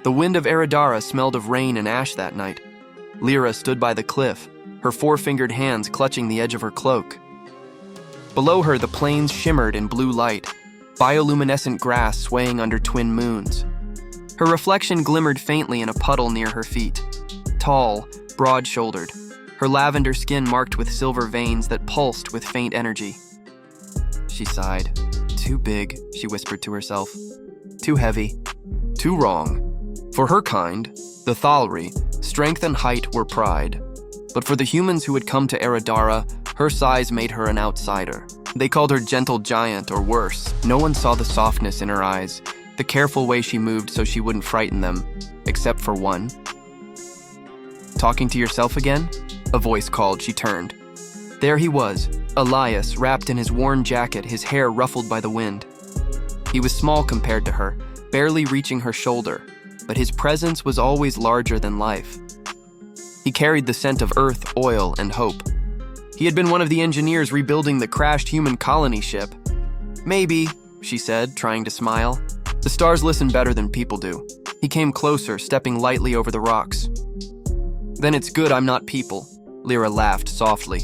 The wind of Eridara smelled of rain and ash that night. Lyra stood by the cliff, her four-fingered hands clutching the edge of her cloak. Below her, the plains shimmered in blue light, bioluminescent grass swaying under twin moons. Her reflection glimmered faintly in a puddle near her feet. Tall, broad-shouldered, her lavender skin marked with silver veins that pulsed with faint energy. She sighed. Too big, she whispered to herself. Too heavy. Too wrong. For her kind, the Thalri, strength and height were pride. But for the humans who had come to Eridara, her size made her an outsider. They called her gentle giant or worse. No one saw the softness in her eyes, the careful way she moved so she wouldn't frighten them, except for one. Talking to yourself again? A voice called. She turned. There he was, Elias, wrapped in his worn jacket, his hair ruffled by the wind. He was small compared to her, barely reaching her shoulder, but his presence was always larger than life. He carried the scent of earth, oil, and hope. He had been one of the engineers rebuilding the crashed human colony ship. Maybe, she said, trying to smile. The stars listen better than people do. He came closer, stepping lightly over the rocks. Then it's good I'm not people, Lyra laughed softly.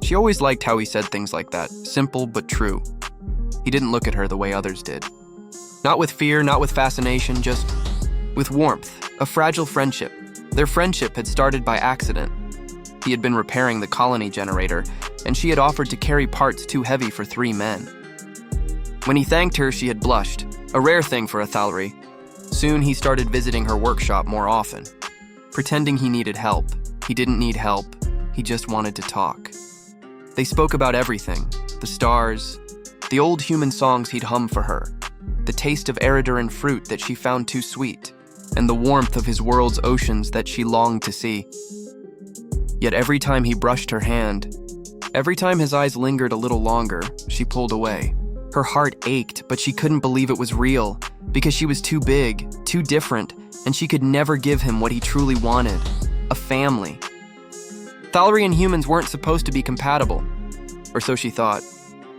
She always liked how he said things like that, simple but true. He didn't look at her the way others did. Not with fear, not with fascination, just with warmth, a fragile friendship. Their friendship had started by accident. He had been repairing the colony generator, and she had offered to carry parts too heavy for 3 men. When he thanked her, she had blushed, a rare thing for a Thalri. Soon he started visiting her workshop more often, pretending he needed help. He didn't need help, he just wanted to talk. They spoke about everything, the stars, the old human songs he'd hum for her, the taste of Eridaran fruit that she found too sweet, and the warmth of his world's oceans that she longed to see. Yet every time he brushed her hand, every time his eyes lingered a little longer, she pulled away. Her heart ached, but she couldn't believe it was real, because she was too big, too different, and she could never give him what he truly wanted, a family. Thalri and humans weren't supposed to be compatible, or so she thought.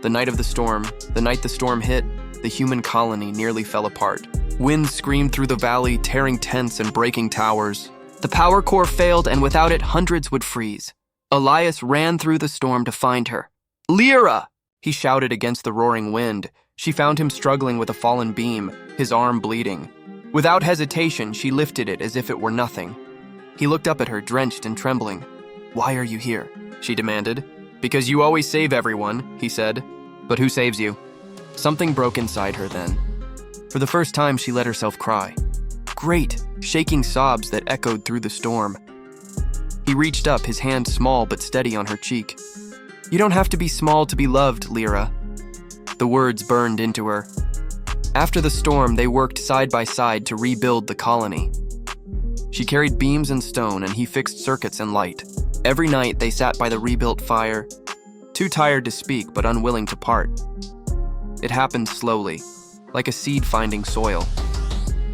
The night of the storm, the night the storm hit, the human colony nearly fell apart. Winds screamed through the valley, tearing tents and breaking towers. The power core failed, and without it, hundreds would freeze. Elias ran through the storm to find her. Lyra! He shouted against the roaring wind. She found him struggling with a fallen beam, his arm bleeding. Without hesitation, she lifted it as if it were nothing. He looked up at her, drenched and trembling. Why are you here? She demanded. Because you always save everyone, he said. But who saves you? Something broke inside her then. For the first time, she let herself cry. Great, shaking sobs that echoed through the storm. He reached up, his hand small but steady on her cheek. You don't have to be small to be loved, Lyra. The words burned into her. After the storm, they worked side by side to rebuild the colony. She carried beams and stone, and he fixed circuits and light. Every night, they sat by the rebuilt fire, too tired to speak but unwilling to part. It happened slowly, like a seed finding soil.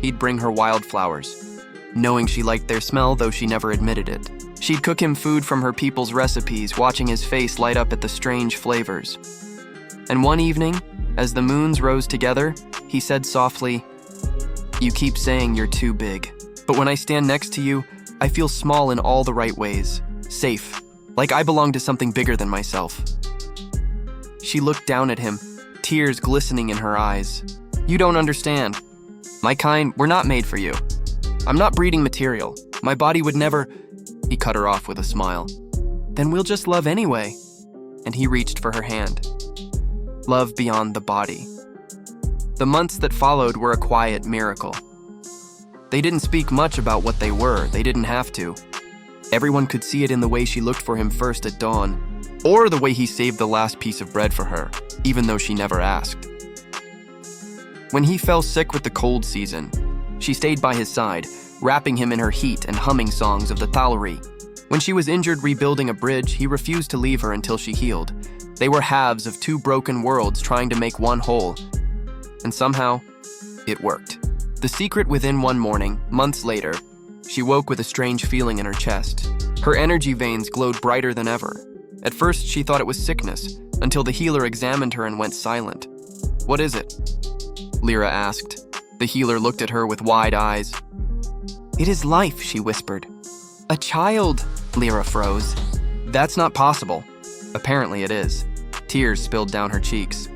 He'd bring her wildflowers, knowing she liked their smell, though she never admitted it. She'd cook him food from her people's recipes, watching his face light up at the strange flavors. And one evening, as the moons rose together, he said softly, You keep saying you're too big, but when I stand next to you, I feel small in all the right ways, safe, like I belong to something bigger than myself. She looked down at him, tears glistening in her eyes. You don't understand. My kind, we're not made for you. I'm not breeding material. My body would never... He cut her off with a smile. Then we'll just love anyway. And he reached for her hand. Love beyond the body. The months that followed were a quiet miracle. They didn't speak much about what they were. They didn't have to. Everyone could see it in the way she looked for him first at dawn, or the way he saved the last piece of bread for her, even though she never asked. When he fell sick with the cold season, she stayed by his side, wrapping him in her heat and humming songs of the Thalri. When she was injured rebuilding a bridge, he refused to leave her until she healed. They were halves of 2 broken worlds trying to make one whole. And somehow, it worked. The secret within one morning, months later, she woke with a strange feeling in her chest. Her energy veins glowed brighter than ever. At first, she thought it was sickness, until the healer examined her and went silent. What is it? Lyra asked. The healer looked at her with wide eyes. "It is life," she whispered. "A child," Lyra froze. "That's not possible." Apparently it is. Tears spilled down her cheeks.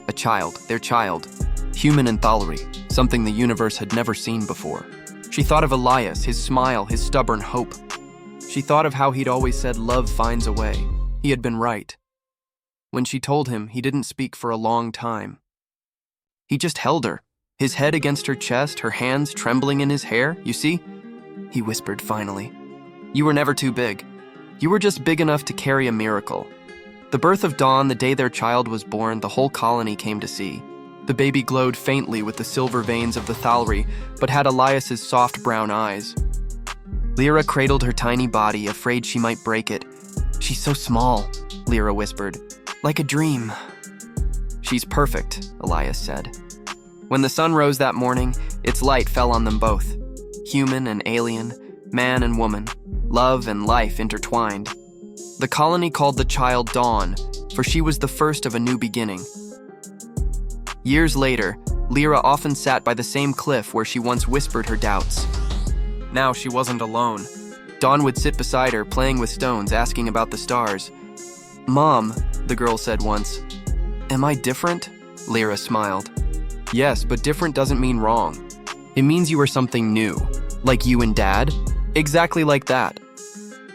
A child, their child. Human enthalery, something the universe had never seen before. She thought of Elias, his smile, his stubborn hope. She thought of how he'd always said love finds a way. He had been right. When she told him, he didn't speak for a long time. He just held her, his head against her chest, her hands trembling in his hair. "You see?" he whispered finally. "You were never too big. You were just big enough to carry a miracle." The birth of dawn, the day their child was born, the whole colony came to see. The baby glowed faintly with the silver veins of the thalry, but had Elias's soft brown eyes. Lyra cradled her tiny body, afraid she might break it. "She's so small," Lyra whispered. "Like a dream." "She's perfect," Elias said. When the sun rose that morning, its light fell on them both. Human and alien, man and woman, love and life intertwined. The colony called the child Dawn, for she was the first of a new beginning. Years later, Lyra often sat by the same cliff where she once whispered her doubts. Now she wasn't alone. Dawn would sit beside her, playing with stones, asking about the stars. "Mom," the girl said once. "Am I different?" Lyra smiled. "Yes, but different doesn't mean wrong. It means you are something new. Like you and Dad? Exactly like that."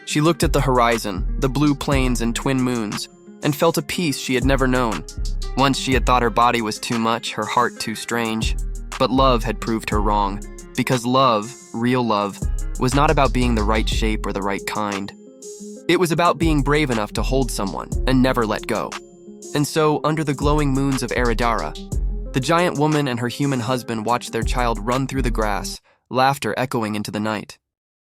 She looked at the horizon, the blue plains and twin moons, and felt a peace she had never known. Once she had thought her body was too much, her heart too strange. But love had proved her wrong, because love, real love, was not about being the right shape or the right kind. It was about being brave enough to hold someone and never let go. And so, under the glowing moons of Eridara, the giant woman and her human husband watched their child run through the grass, laughter echoing into the night.